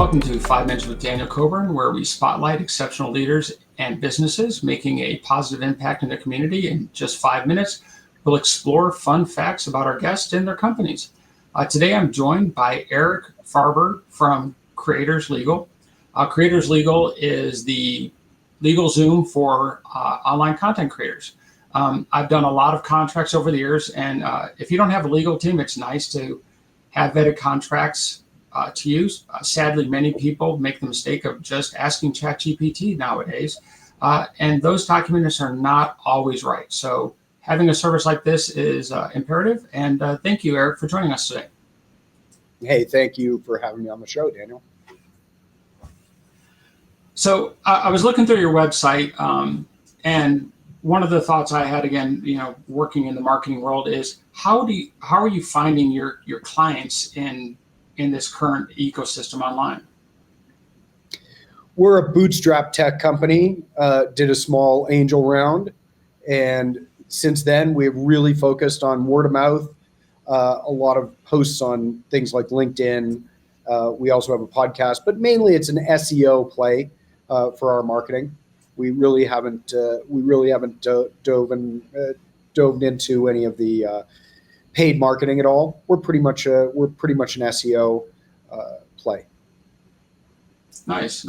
Welcome to 5 Minutes with Daniel Coburn, where we spotlight exceptional leaders and businesses making a positive impact in their community. In just 5 minutes, we'll explore fun facts about our guests and their companies. Today, I'm joined by Eric Farber from Creators Legal. Creators Legal is the legal Zoom for online content creators. I've done a lot of contracts over the years, and if you don't have a legal team, it's nice to have vetted contracts to use. Sadly, many people make the mistake of just asking ChatGPT nowadays, and those documents are not always right. So having a service like this is imperative, and thank you, Eric, for joining us today. Hey, thank you for having me on the show, Daniel. So I was looking through your website, and one of the thoughts I had, again, working in the marketing world, is how are you finding your clients in this current ecosystem online? We're a bootstrap tech company, did a small angel round, and since then we've really focused on word of mouth, a lot of posts on things like LinkedIn. We also have a podcast, but mainly it's an SEO play for our marketing. We really haven't dove into any of the paid marketing at all. We're pretty much an SEO play. Nice.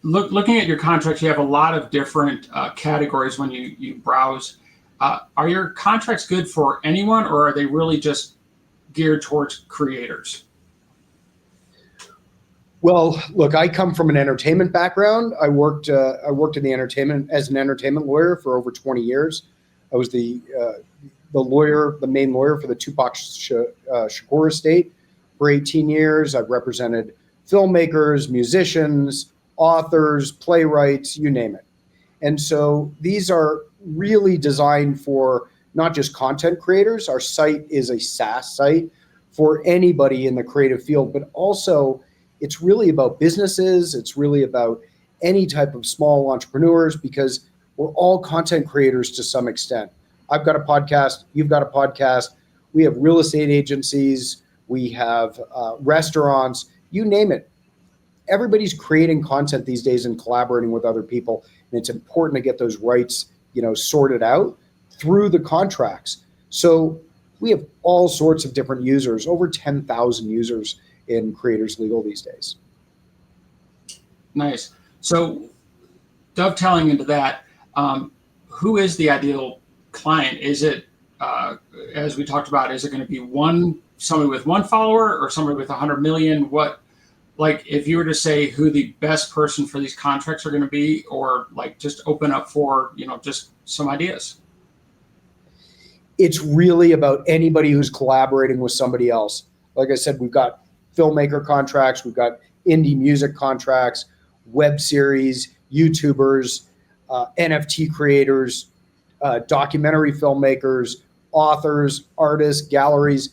Looking at your contracts, you have a lot of different categories when you browse. Are your contracts good for anyone, or are they really just geared towards creators? Well, look, I come from an entertainment background. I worked in the entertainment as an entertainment lawyer for over 20 years. I was the main lawyer for the Tupac Shakur estate for 18 years. I've represented filmmakers, musicians, authors, playwrights, you name it. And so these are really designed for not just content creators. Our site is a SaaS site for anybody in the creative field, but also it's really about businesses. It's really about any type of small entrepreneurs, because we're all content creators to some extent. I've got a podcast. You've got a podcast. We have real estate agencies. We have restaurants. You name it. Everybody's creating content these days and collaborating with other people, and it's important to get those rights, sorted out through the contracts. So we have all sorts of different users, over 10,000 users in Creators Legal these days. Nice. So dovetailing into that, who is the ideal client? Is it, as we talked about, is it going to be somebody with one follower or somebody with 100 million? If you were to say who the best person for these contracts are going to be, or just open up for, just some ideas? It's really about anybody who's collaborating with somebody else. Like I said, we've got filmmaker contracts, we've got indie music contracts, web series, YouTubers, NFT creators, documentary filmmakers, authors, artists, galleries.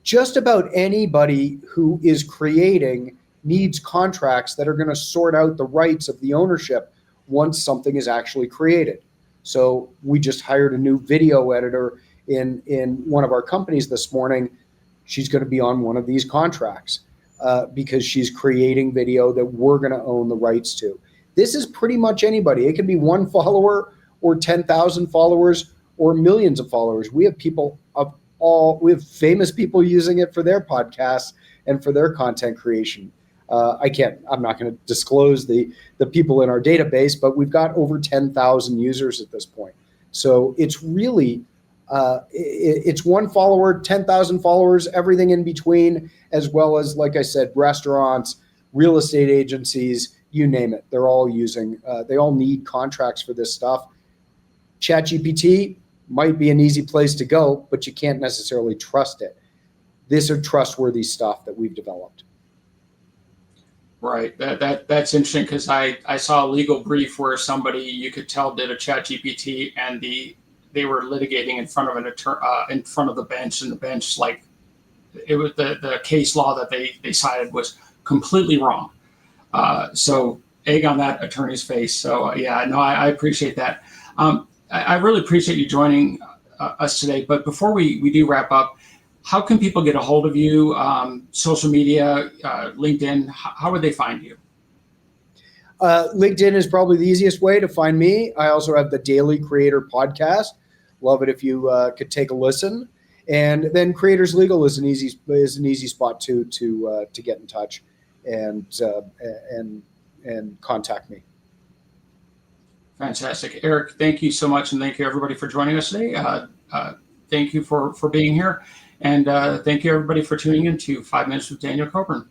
Just about anybody who is creating needs contracts that are going to sort out the rights of the ownership once something is actually created. So we just hired a new video editor in one of our companies this morning. She's going to be on one of these contracts because she's creating video that we're going to own the rights to. This is pretty much anybody. It can be one follower or 10,000 followers or millions of followers. We have famous people using it for their podcasts and for their content creation. I'm not going to disclose the people in our database, but we've got over 10,000 users at this point. So it's really, it's one follower, 10,000 followers, everything in between, as well as, like I said, restaurants, real estate agencies, you name it. They're all they all need contracts for this stuff. ChatGPT might be an easy place to go, but you can't necessarily trust it. These are trustworthy stuff that we've developed. Right. That's interesting, because I saw a legal brief where somebody, you could tell, did a ChatGPT, and they were litigating in front of in front of the bench, and the bench, it was the case law that they cited was completely wrong. So egg on that attorney's face. So I appreciate that. I really appreciate you joining us today. But before we do wrap up, How can people get a hold of you? Social media, LinkedIn, how would they find you? LinkedIn is probably the easiest way to find me. I also have the Daily Creator podcast. Love it if you could take a listen. And then Creators Legal is an easy spot to get in touch and contact me. Fantastic. Eric, thank you so much. And thank you everybody for joining us today. Thank you for being here. And thank you everybody for tuning in to 5 Minutes with Daniel Coburn.